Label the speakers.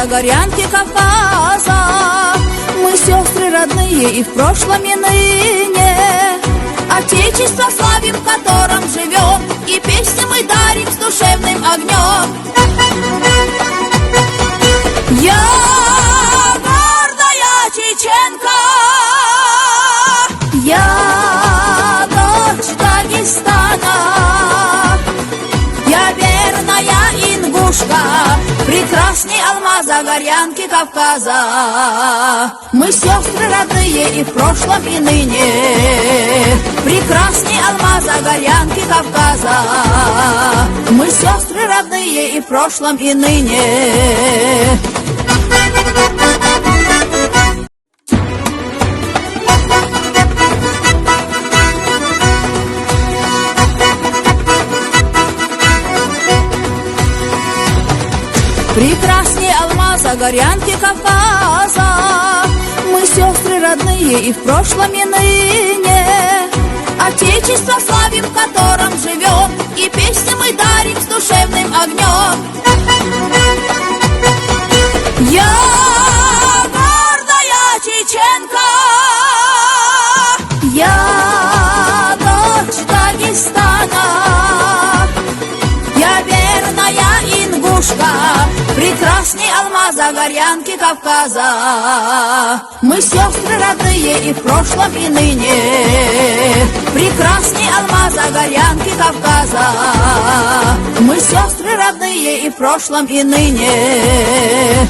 Speaker 1: Загорянки Кавказа. Мы сестры родные и в прошлом, и ныне. Отечество славим, в котором живем, и песни мы дарим с душевным огнем. Я гордая чеченка, я дочь Дагестана, я верная ингушка, прекрасней алмаз Загорянки Кавказа. Мы сестры родные и в прошлом, и ныне. Прекрасней алмаз Загорянки Кавказа. Мы сестры родные и в прошлом, и ныне. Прекрасней алмаз Загорянки Кавказа. Мы сестры родные и в прошлом, и ныне. Отечество славим, в котором живем, и песни мы дарим с душевным огнем. Я гордая чеченка, я дочь Дагестана, я верная ингушка, прекрасней алмаз Загорянки Кавказа. Мы сестры родные и в прошлом, и ныне. Прекрасней алмаз Загорянки Кавказа. Мы сестры родные и в прошлом, и ныне.